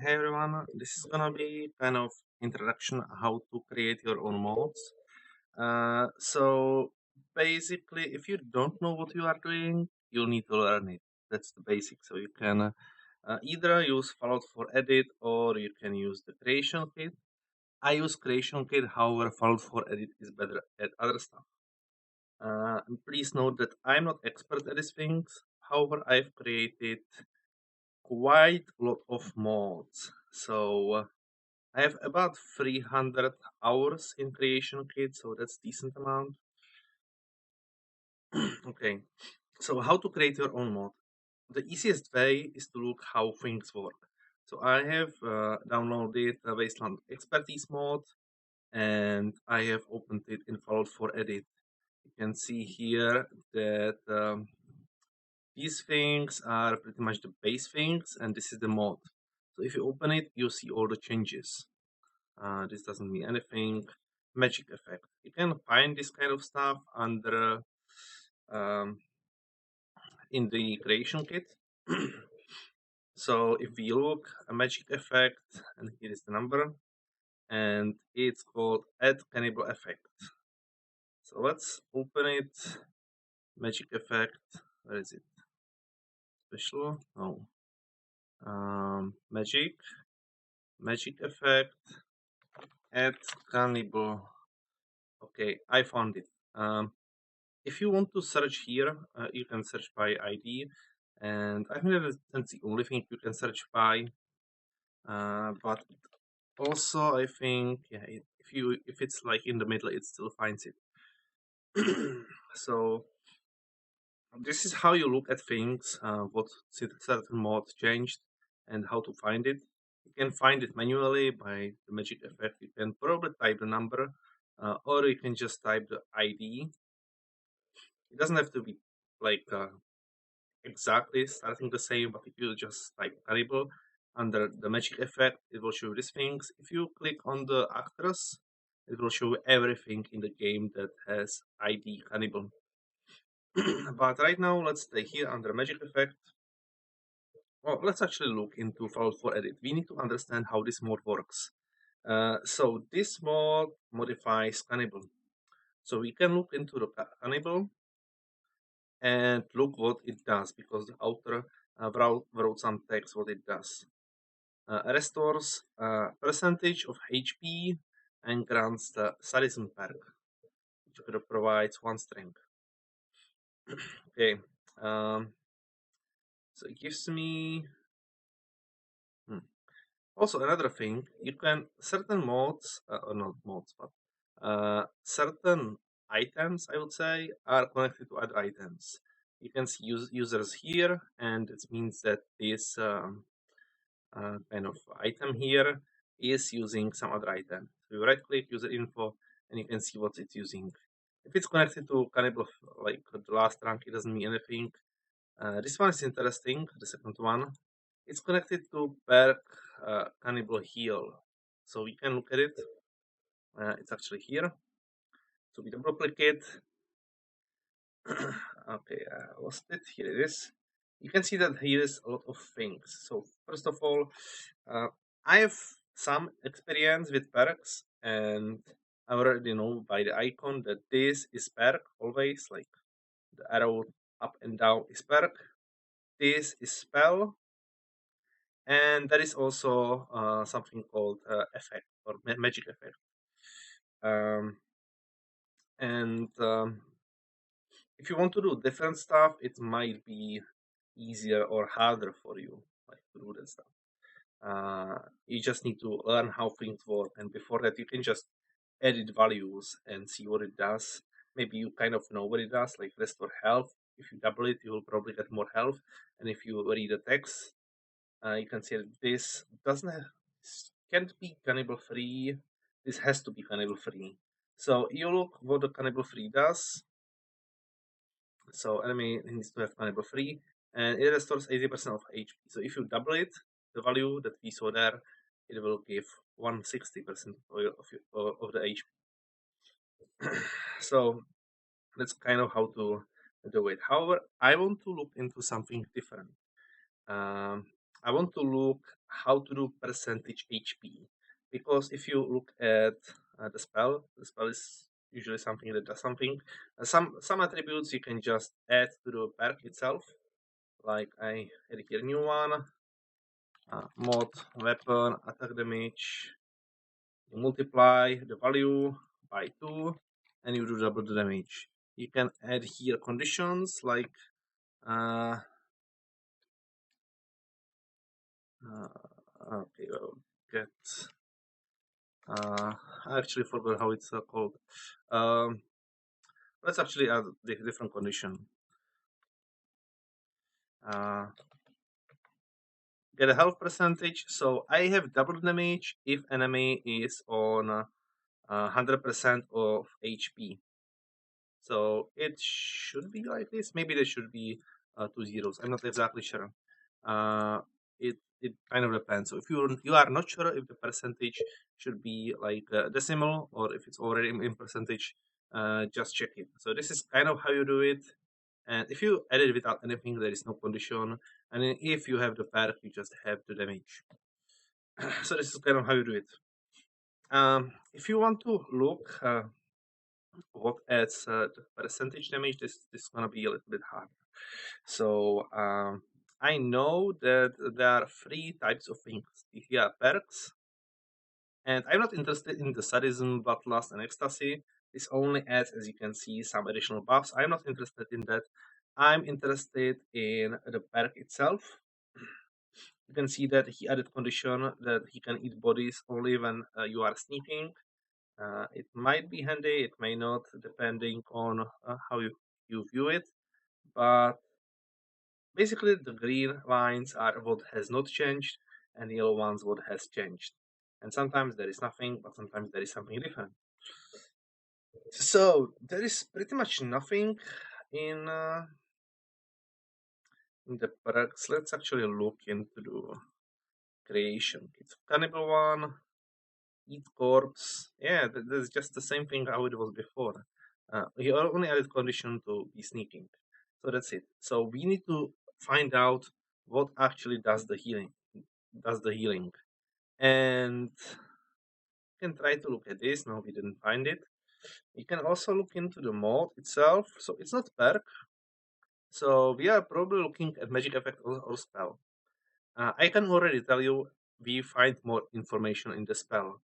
Hey everyone, this is gonna be kind of introduction how to create your own mods. So basically, if you don't know what you are doing, you'll need to learn it. That's the basic. So you can either use Fallout for Edit or you can use the Creation Kit. I use Creation Kit, however, Fallout for Edit is better at other stuff. And please note that I'm not expert at these things. However, I've created quite a lot of mods. So I have about 300 hours in Creation Kit, so that's decent amount. Okay, so how to create your own mod? The easiest way is to look how things work. So I have downloaded the Wasteland Expertise mod, and I have opened it in Fallout 4 Edit. You can see here that these things are pretty much the base things, and this is the mod. So if you open it, you see all the changes. This doesn't mean anything. Magic effect. You can find this kind of stuff under um, in the creation kit. So if we look a magic effect, and here is the number, and it's called add cannibal effect. So let's open it. Magic effect. Where is it? Special? No. Magic effect. Add cannibal. Okay, I found it. If you want to search here, you can search by ID, and I think that's the only thing you can search by. But also, I think if it's like in the middle, it still finds it. So this is how you look at things, what certain mod changed, and how to find it. You can find it manually by the magic effect. You can probably type the number, or you can just type the ID. It doesn't have to be like exactly starting the same, but if you just type cannibal under the magic effect, it will show you these things. If you click on the actors, it will show you everything in the game that has ID cannibal. But right now, let's stay here under magic effect. Well, let's actually look into Fallout 4 Edit. We need to understand how this mod works. So this mod modifies cannibal. So we can look into the cannibal and look what it does because the author wrote some text what it does. Restores percentage of HP and grants the sadism perk, which provides one strength. Okay, so it gives me. Hmm. Also, another thing, you can certain mods, or not mods, but certain items, I would say, are connected to other items. You can see users here, and it means that this kind of item here is using some other item. So you right click user info and you can see what it's using. If it's connected to Cannibal, like the last rank, it doesn't mean anything. This one is interesting, the second one. It's connected to perk Cannibal Heal. So we can look at it. It's actually here. So we double click it. Okay, I lost it. Here it is. You can see that here is a lot of things. So first of all, uh, I have some experience with perks, and I already know by the icon that this is perk always, like the arrow up and down is perk. This is spell, and there is also something called effect or magic effect. Um, and if you want to do different stuff, it might be easier or harder for you, like to do that stuff. You just need to learn how things work, and before that, you can just edit values and see what it does. Maybe you kind of know what it does, like restore health. If you double it, you will probably get more health. And if you read the text, you can see that this doesn't have, this can't be cannibal free. This has to be cannibal free. So you look what the cannibal free does. So enemy needs to have cannibal free, and it restores 80% of HP. So if you double it, the value that we saw there, it will give 160% of the HP. So that's kind of how to do it. However, I want to look into something different. Um, I want to look how to do percentage HP, because if you look at the spell is usually something that does something. Some attributes you can just add to the perk itself. Like I had here a new one, mod weapon attack damage. You multiply the value by 2, and you do double the damage. You can add here conditions like uh, okay, well, get. I actually forgot how it's called. Um, let's actually add the different condition. Uh, get a health percentage. So I have double damage if enemy is on 100% of HP. So it should be like this. Maybe there should be 2 zeros. I'm not exactly sure. Uh, it kind of depends. So if you are not sure if the percentage should be like decimal or if it's already in percentage, just check it. So this is kind of how you do it. And if you edit without anything, there is no condition. And then if you have the perk, you just have the damage. So this is kind of how you do it. If you want to look what adds the percentage damage, this is gonna be a little bit hard. So I know that there are 3 types of things. Here are perks, and I'm not interested in the sadism, bloodlust, and ecstasy. This only adds, as you can see, some additional buffs. I'm not interested in that. I'm interested in the perk itself. You can see that he added condition that he can eat bodies only when you are sneaking. It might be handy, it may not, depending on how you view it. But basically, the green lines are what has not changed, and the yellow ones what has changed. And sometimes there is nothing, but sometimes there is something different. So there is pretty much nothing in uh, in the perks. Let's actually look into the creation kit. Cannibal one, eat corpse. Yeah, that's just the same thing how it was before. He only added condition to be sneaking. So that's it. So we need to find out what actually does the healing. Does the healing, and you can try to look at this. No, we didn't find it. You can also look into the mod itself. So it's not perk. So we are probably looking at magic effect or spell. I can already tell you we find more information in the spell,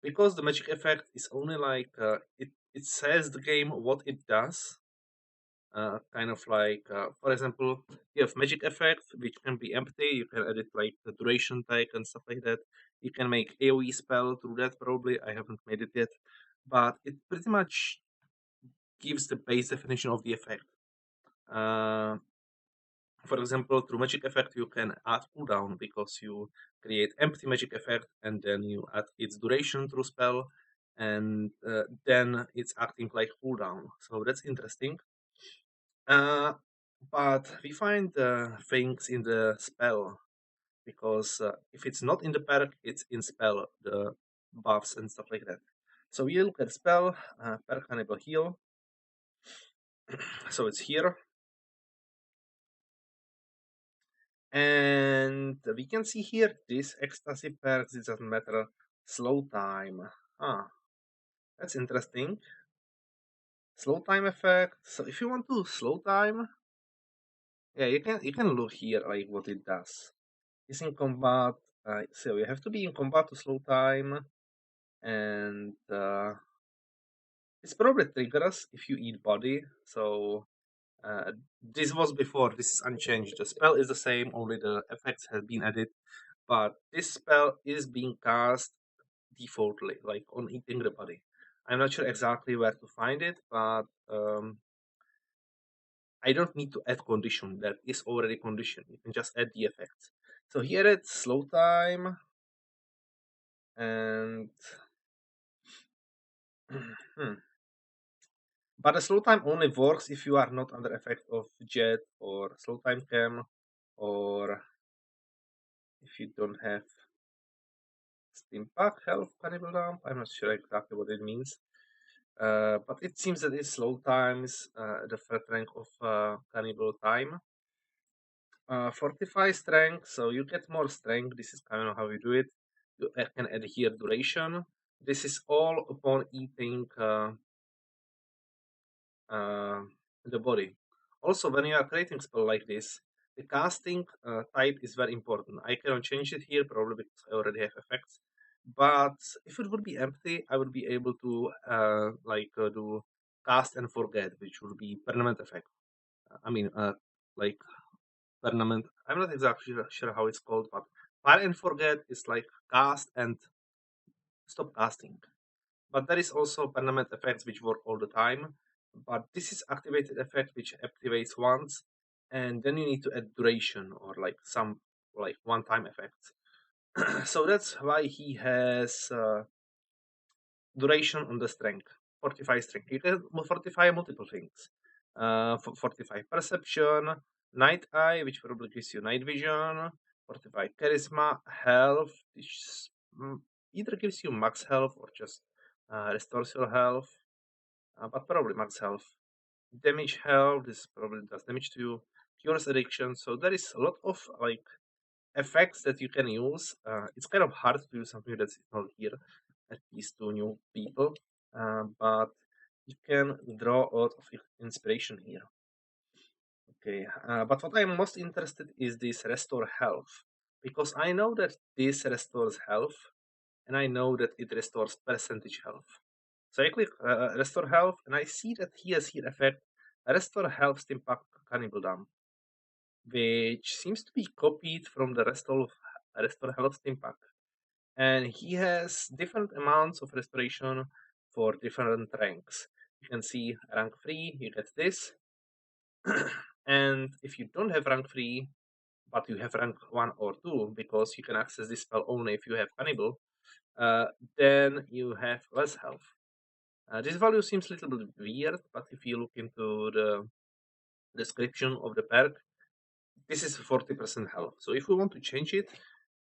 because the magic effect is only like it says the game what it does. Kind of like, for example, you have magic effect which can be empty. You can edit like the duration tag and stuff like that. You can make AOE spell through that. Probably I haven't made it yet, but it pretty much gives the base definition of the effect. Uh, for example, through magic effect you can add cooldown because you create empty magic effect and then you add its duration through spell, and then it's acting like cooldown. So that's interesting. Uh, but we find things in the spell, because if it's not in the perk, it's in spell, the buffs and stuff like that. So we look at spell, perk Cannibal Heal. So it's here. And we can see here this ecstasy perk, it doesn't matter. Slow time. Ah, that's interesting. Slow time effect. So if you want to slow time, yeah, you can look here like what it does. It's in combat. So you have to be in combat to slow time, and it's probably triggers if you eat body. So this was before. This is unchanged. The spell is the same, only the effects have been added. But this spell is being cast defaultly, like on eating the body. I'm not sure exactly where to find it, but I don't need to add condition. That is already conditioned. You can just add the effects. So here it's slow time, and hmm. But the slow time only works if you are not under effect of jet or slow time cam, or if you don't have steam pack health cannibal dump. I'm not sure exactly what it means. But it seems that it's slow times, the third rank of cannibal time. Fortify strength, so you get more strength. This is kind of how you do it. You can add here duration. This is all upon eating uh, the body. Also, when you are creating spell like this, the casting type is very important. I cannot change it here, probably because I already have effects. But if it would be empty, I would be able to do cast and forget, which would be permanent effect. I mean, like permanent. I'm not exactly sure how it's called, but fire and forget is like cast and stop casting. But there is also permanent effects which work all the time. But this is activated effect which activates once, and then you need to add duration or like some like one-time effects. So that's why he has duration on the strength, fortify strength. You can fortify multiple things. Fortify perception, night eye, which probably gives you night vision. Fortify charisma, health, which either gives you max health or just restores your health, but probably max health. Damage health, this probably does damage to you. Cures addiction. So there is a lot of like effects that you can use. It's kind of hard to use something that's not here, at least to new people, but you can draw a lot of inspiration here. Okay, but what I'm most interested is this restore health, because I know that this restores health, and I know that it restores percentage health. So I click restore health, and I see that he has here effect restore health Stimpack Cannibal Dam, which seems to be copied from the restore health Stimpack. And he has different amounts of restoration for different ranks. You can see rank 3, you get this. And if you don't have rank 3, but you have rank 1 or 2, because you can access this spell only if you have Cannibal, uh, then you have less health. This value seems a little bit weird, but if you look into the description of the perk, this is 40% health. So if you want to change it,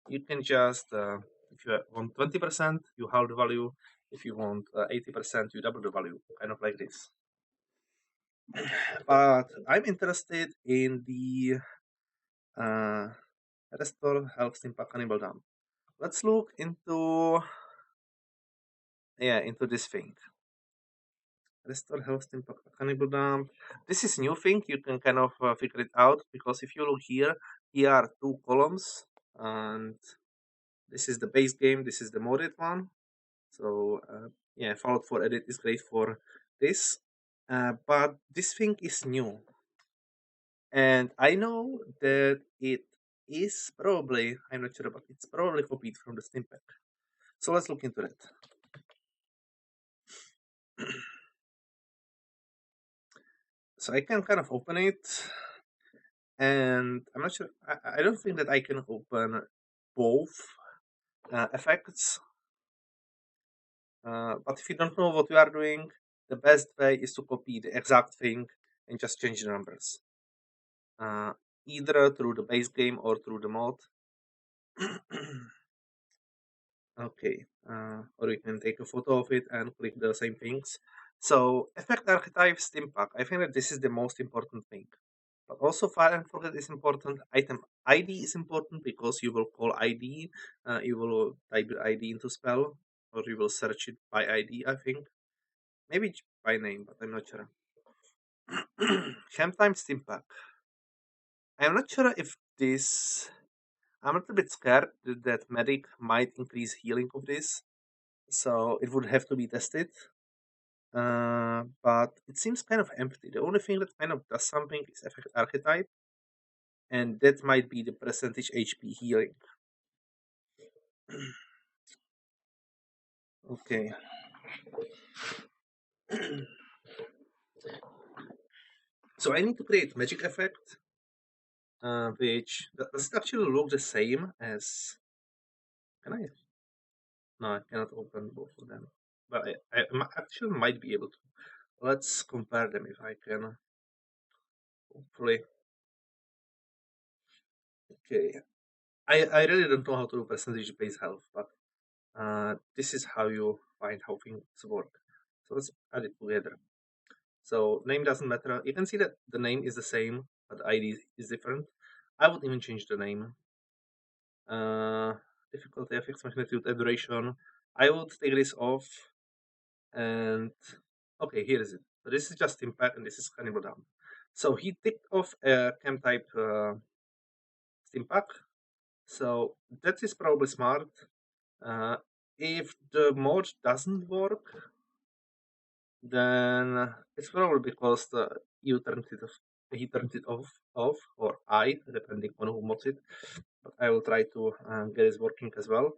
you can just, if you want 20%, you halve the value. If you want 80%, you double the value, kind of like this. But I'm interested in the uh, restore health Stimpack Cannibal Dam. Let's look into this thing. Restore health Stimpack Cannibal Dam. This is new thing. You can kind of figure it out, because if you look here are two columns, and this is the base game. This is the modded one. So yeah, Fallout 4 Edit is great for this. But this thing is new, and I know that it is probably, I'm not sure, but it's probably copied from the Steam Pack. So let's look into that. So I can kind of open it, and I'm not sure. I don't think that I can open both effects. But if you don't know what you are doing, the best way is to copy the exact thing and just change the numbers, uh, either through the base game or through the mod. Okay, or you can take a photo of it and click the same things. So, effect archetype Stimpack. I think that this is the most important thing. But also, fire and forget is important. Item ID is important, because you will call ID, you will type your ID into spell, or you will search it by ID, I think. Maybe by name, but I'm not sure. Time Stimpack. I'm not sure if this. I'm a little bit scared that Medic might increase healing of this, so it would have to be tested. But it seems kind of empty. The only thing that kind of does something is effect archetype, and that might be the percentage HP healing. Okay. So I need to create magic effect, which does it actually look the same as? Can I? No, I cannot open both of them. But actually might be able to. Let's compare them if I can. Hopefully. Okay. I really don't know how to do percentage based health, but this is how you find how things work. So let's add it together. So name doesn't matter. You can see that the name is the same, but the ID is different. I would even change the name. Uh, Difficulty, effects, magnitude, and duration. I would take this off and okay, here is it. So this is just impact and this is cannibal down. So he ticked off a chem type Stimpack. So that is probably smart. Uh, if the mod doesn't work, then it's probably because you turned it off, he turned it off, or I, depending on who mods it. But I will try to get it working as well.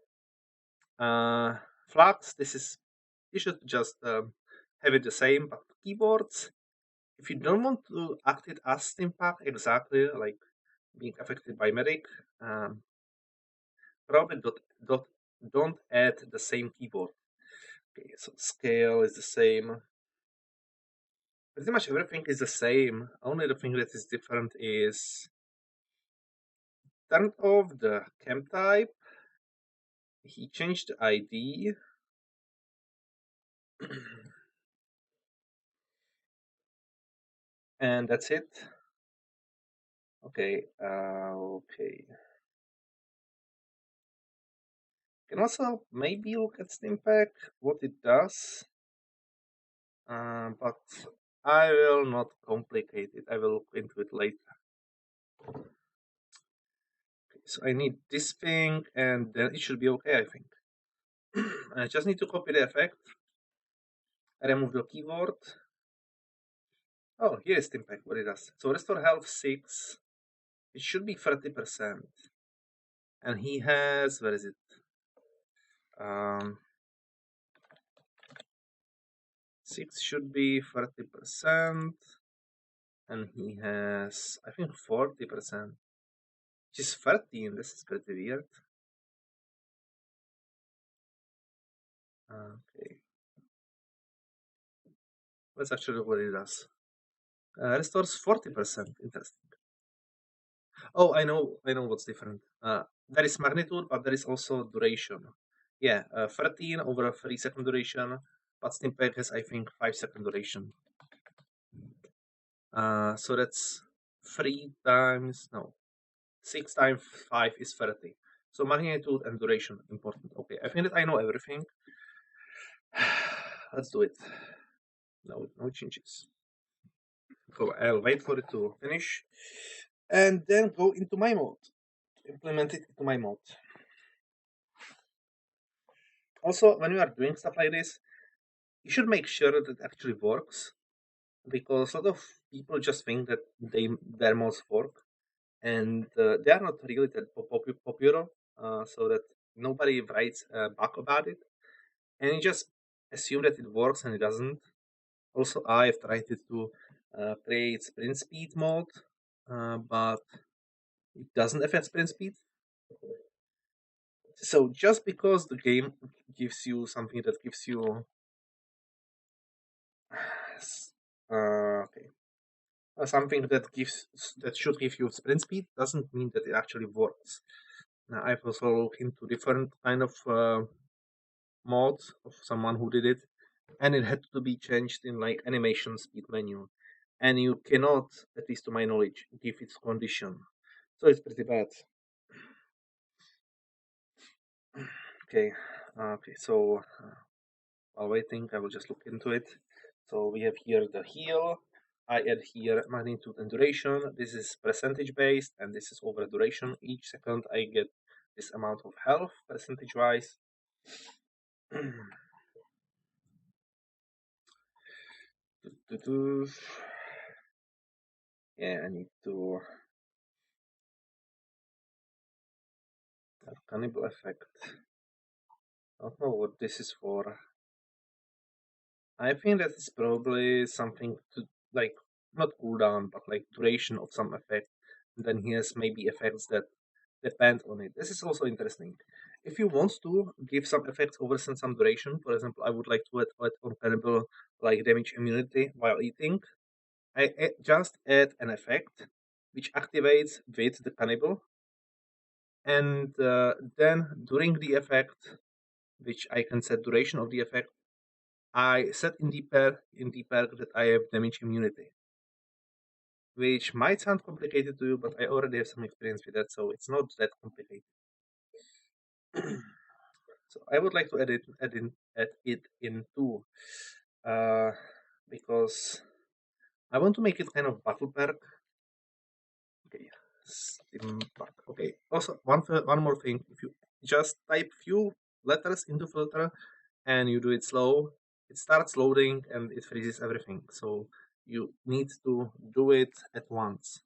Uh, Flags, this is you should just have it the same, but keyboards. If you don't want to act it as Stimpack exactly, like being affected by Medic, um, probably don't add the same keyboard. Okay, so scale is the same. Pretty much everything is the same. Only the thing that is different is turned off the chem type. He changed the ID. And that's it. Okay, okay. Can also maybe look at Stimpack, what it does. But I will not complicate it. I will look into it later. Okay, so I need this thing, and then it should be okay, I think. I just need to copy the effect. I remove the keyboard. Oh, here is Stimpack, what it does. So restore health 6. It should be 30%. And he has, where is it? Um, 6 should be 30%. And he has, I think, 40%. Which is 13. This is pretty weird. Okay. Let's actually look what it does. Restores 40%. Interesting. Oh, I know what's different. There is magnitude, but there is also duration. Yeah, 13 over a 3-second duration, but Stimpack has, I think, 5-second duration. So that's 3 times, no, 6 times 5 is 30. So magnitude and duration important. Okay, I think that I know everything. Let's do it. No changes. So I'll wait for it to finish and then go into my mode. Implement it into my mode. Also, when you are doing stuff like this, you should make sure that it actually works because a lot of people just think that their mods work and they are not really that popular, so that nobody writes back about it, and you just assume that it works and it doesn't. Also, I've tried it to create sprint speed mode, but it doesn't affect sprint speed. So just because the game gives you something that gives you okay, something that should give you sprint speed doesn't mean that it actually works. Now, I've also looked into different kind of mods of someone who did it, and it had to be changed in like animation speed menu, and you cannot, at least to my knowledge, give its condition. So it's pretty bad. Okay, okay. So while waiting, I will just look into it. So we have here the heal. I add here magnitude and duration. This is percentage based, and this is over duration. Each second I get this amount of health percentage wise. Yeah, I need to have cannibal effect. I don't know what this is for. I think that is probably something to like not cooldown, but like duration of some effect. And then he has maybe effects that depend on it. This is also interesting. If you want to give some effects over some duration, for example, I would like to add on cannibal like damage immunity while eating. Just add an effect which activates with the cannibal, and then during the effect, which I can set duration of the effect, I set in the perk that I have damage immunity. which might sound complicated to you, but I already have some experience with that, so it's not that complicated. So I would like to add it into uh, because I want to make it kind of battle perk. Okay, Steam Park. Okay. Also, one more thing. If you just type few letters into filter and you do it slow, it starts loading and it freezes everything. So you need to do it at once.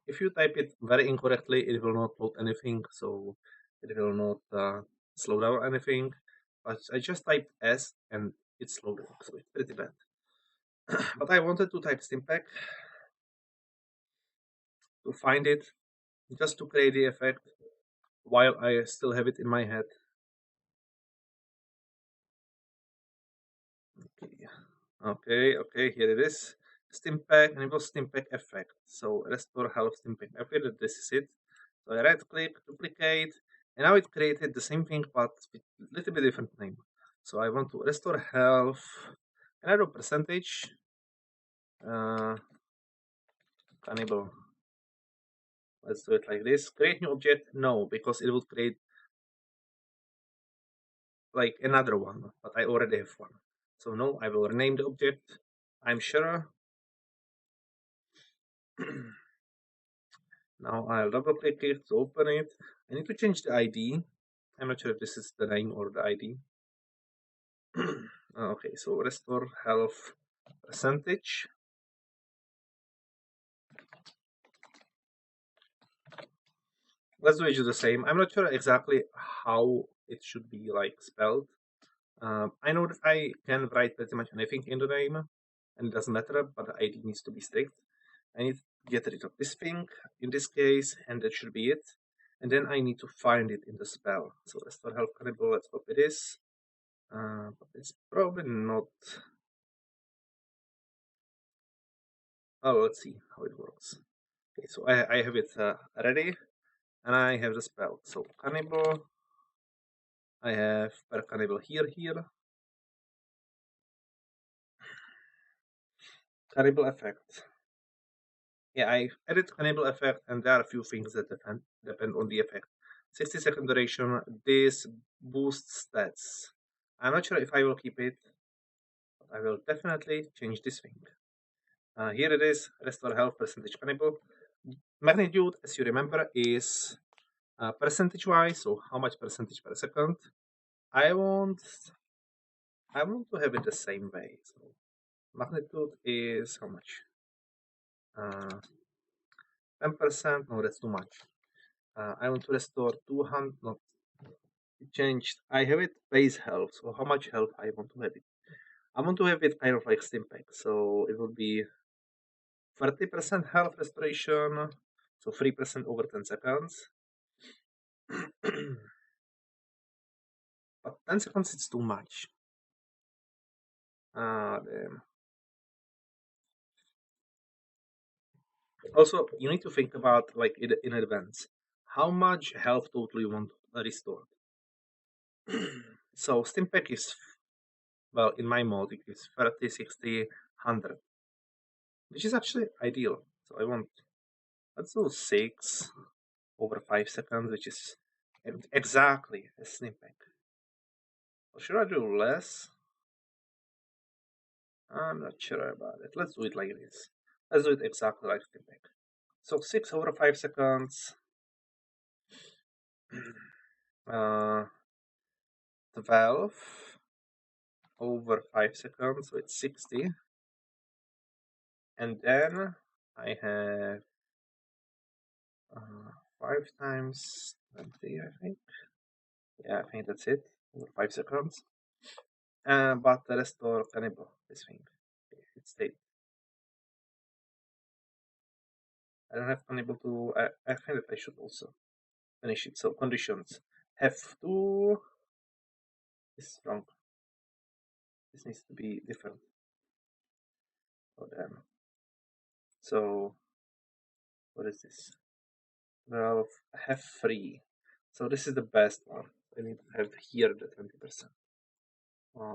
If you type it very incorrectly, it will not load anything. So it will not slow down anything. But I just typed S and it's loading. So it's pretty bad. But I wanted to type Stimpack to find it, just to create the effect while I still have it in my head. Okay, okay, here it is. Stimpack, enable Stimpack effect. So restore health Stimpack. I feel that this is it. So I right click, duplicate, and now it created the same thing but with a little bit different name. So I want to restore health, and I do percentage, uh, cannibal. Let's do it like this. Create new object? No, because it would create like another one, but I already have one. So no, I will rename the object. I'm sure. Now I'll double click it to open it. I need to change the ID. I'm not sure if this is the name or the ID. Okay, so restore health percentage. Let's do it the same. I'm not sure exactly how it should be like spelled. I know that I can write pretty much anything in the name, and it doesn't matter, but the ID needs to be strict. I need to get rid of this thing in this case, and that should be it. And then I need to find it in the spell. So restore health cannibal, let's copy this. But it's probably not. Oh, let's see how it works. Okay, so I have it ready, and I have the spell. So cannibal, I have per cannibal here. Cannibal effect. Yeah, I added cannibal effect, and there are a few things that depend on the effect. 60-second duration. This boosts stats. I'm not sure if I will keep it, but I will definitely change this thing. Here it is. Restore health percentage cannibal. Magnitude, as you remember, is percentage-wise, so how much percentage per second. I want I want to have it the same way. So magnitude is how much? 10%. No, that's too much. I want to restore 200. Not it changed. I have it base health. So how much health I want to have it? I want to have it kind of like Stimpack. So it will be 30% health restoration. So 3% over 10 seconds. But 10 seconds it's too much. Damn. Also, you need to think about like in advance. How much health total you want restored? So Stimpack is, well, in my mode it is 30, 60, 100, which is actually ideal. So I want, let's do 6 over 5 seconds, which is exactly a Stimpack. Or should I do less? I'm not sure about it. Let's do it like this. Let's do it exactly like Stimpack. So 6 over 5 seconds. 12 over 5 seconds, so it's 60. And then I have 5 times 20, I think. Yeah, I think that's it, over 5 seconds. But the restore cannibal, this thing. Okay, it stayed. I don't have cannibal to. I think that I should also finish it. So conditions have to. This is wrong. This needs to be different for them. So what is this? Well, have 3. So this is the best one. I need to have here the 20%.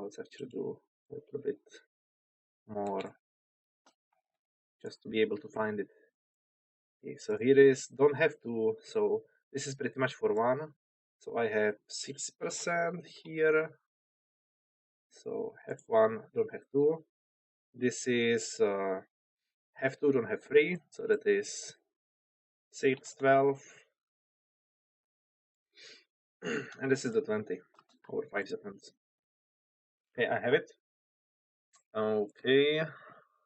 Let's actually do a little bit more just to be able to find it. Okay, so here is don't have to. So this is pretty much for one. So I have 6% here. So have one, don't have two. This is have two, don't have three. So that is 6, 12. And this is the 20 over 5 seconds. Okay, I have it. Okay,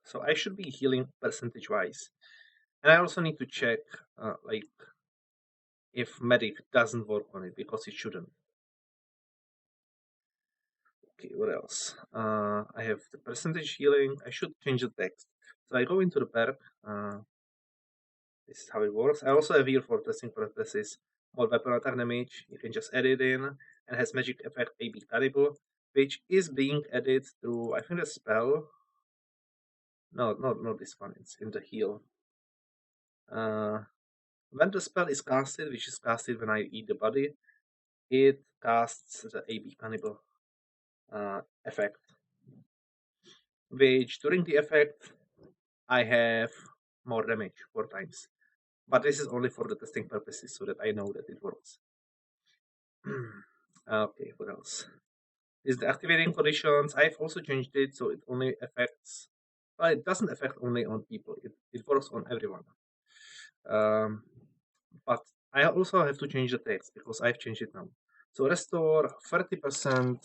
so I should be healing percentage wise. And I also need to check like if medic doesn't work on it because it shouldn't. Okay, what else? I have the percentage healing. I should change the text. So I go into the perk. This is how it works. I also have here for testing purposes more weapon attack damage. You can just add it in and has magic effect AB caliber, which is being added through I think the spell. No, not this one. It's in the heal. When the spell is casted, which is casted when I eat the body, it casts the AB cannibal effect. Which during the effect, I have more damage 4 times. But this is only for the testing purposes, so that I know that it works. Okay, what else? Is the activating conditions. I've also changed it so it only affects. Well, it doesn't affect only on people. It works on everyone. But I also have to change the text because I've changed it now. So restore 30%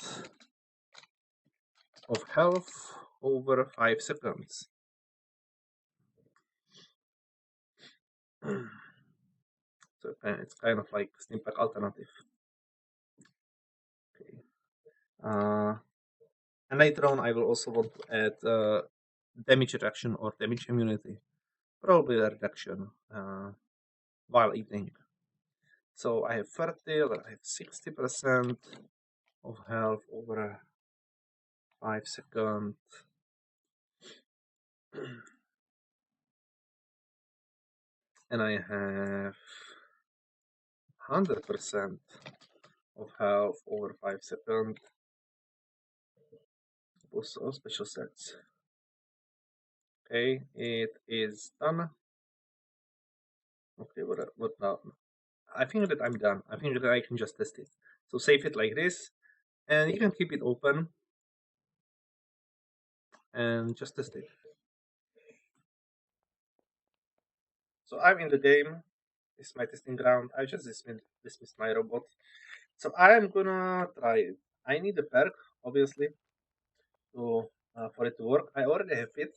of health over 5 seconds. So it's kind of like Stimpack alternative. Okay. And later on, I will also want to add damage reduction or damage immunity. Probably a reduction while eating. So I have 30, I have 60% of health over 5 seconds. And I have 100% of health over 5 seconds. Also special sets. Okay, it is done. Okay, what now? I think that I'm done. I think that I can just test it. So save it like this, and you can keep it open and just test it. So I'm in the game. This is my testing ground. I just dismissed my robot. So I'm gonna try it. I need a perk, obviously, to for it to work. I already have it,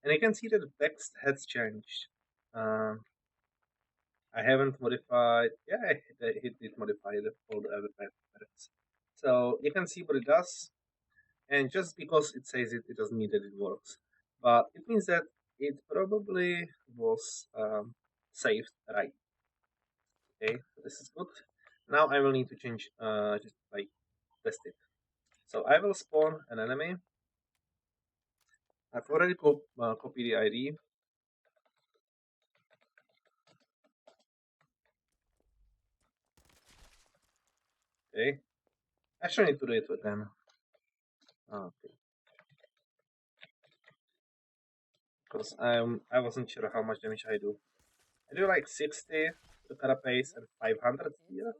and you can see that the text has changed. I haven't modified. Yeah, it did modify all the other perks. So you can see what it does, and just because it says it, it doesn't mean that it works. But it means that it probably was saved right. Okay, so this is good. Now I will need to change, just like test it. So I will spawn an enemy. I've already copied the ID. Okay, I actually need to do it with them. Okay, because I wasn't sure how much damage I do. I do like 60 to carapace and 500 here.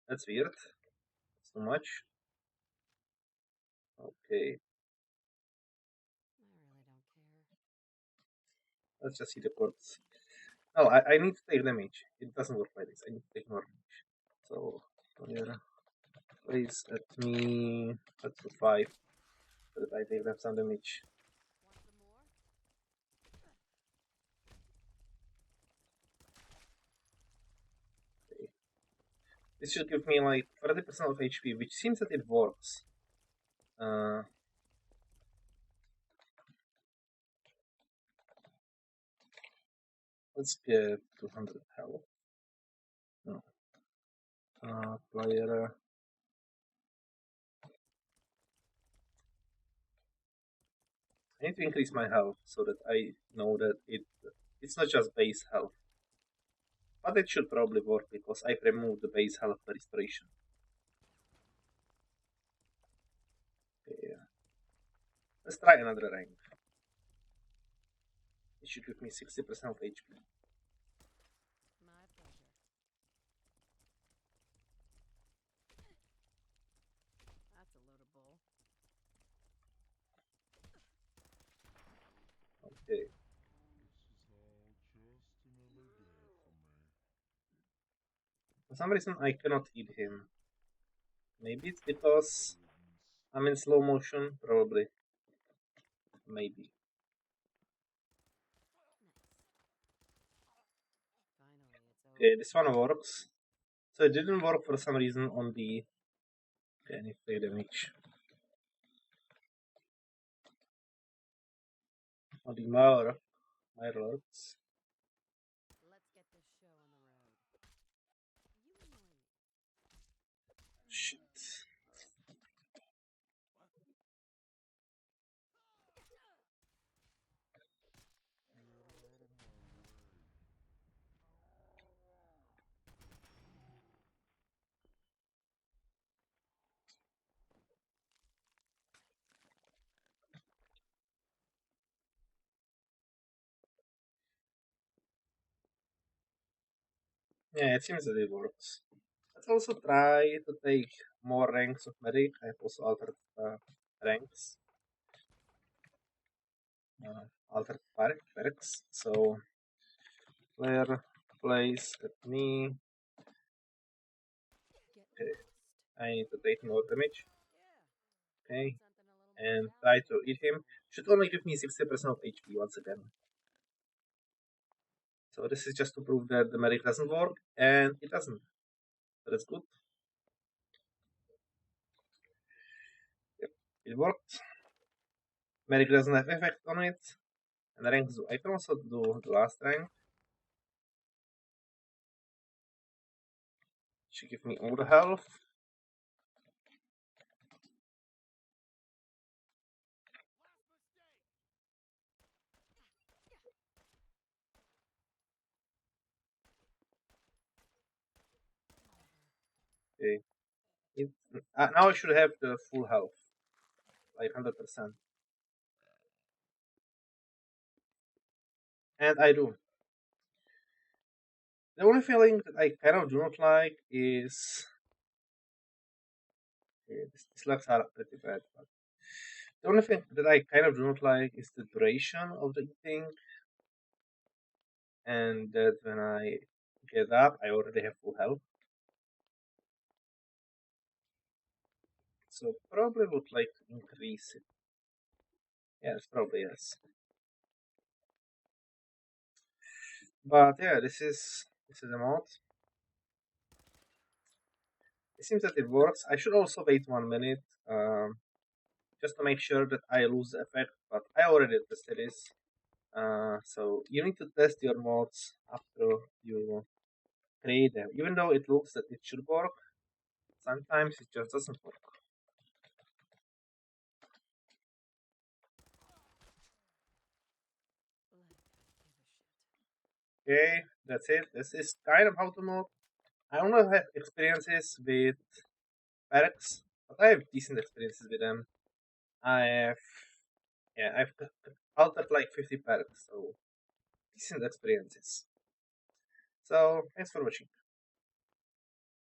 That's weird. That's too much. Okay, let's just see the chords. Oh, I need to take damage. It doesn't work like this. I need to take more damage. So here, please let me let's do 5 so that I take them some damage. Okay. This should give me like 30% of HP, which seems that it works. Let's get 200 health. No. Player. I need to increase my health so that I know that it's not just base health. But it should probably work because I've removed the base health restoration. Okay, let's try another rank. it should give me 60% of HP. My pleasure. That's a load of bull. Okay. For some reason, I cannot hit him. Maybe it's because I'm in slow motion, probably. Maybe. Finally, it's over. Okay, this one works. So it didn't work for some reason on the... Okay, I need to take damage. On the Mirelords. Let's get this show on the road. You annoy me. Shit. Yeah, it seems that it works. Let's also try to take more ranks of medic. I have also altered ranks. Altered barracks. So player plays at me. Get Okay, lost. I need to take more damage. Yeah. Okay, Something a little more and challenging. try to eat him. Should only give me 60% of HP once again. So this is just to prove that the medic doesn't work, and it doesn't. So that's good. Yep, it worked. Medic doesn't have effect on it. And the ranks do. I can also do the last rank. Should give me all the health. Okay. It, now I should have the full health, like 100%. And I do. The only feeling that I kind of do not like is... Okay, these slugs are pretty bad, but the only thing that I kind of do not like is the duration of the eating, and that when I get up, I already have full health. So probably would like to increase it. Yes, probably yes. But yeah, this is a mod. It seems that it works. I should also wait 1 minute, just to make sure that I lose the effect. But I already tested this. So you need to test your mods after you create them. Even though it looks that it should work, sometimes it just doesn't work. Let give a shit. Okay, that's it. This is kind of how to mod. I don't have experiences with barracks, but I have decent experiences with them. I have, yeah, I've altered like 50 barracks, so decent experiences. So thanks for watching.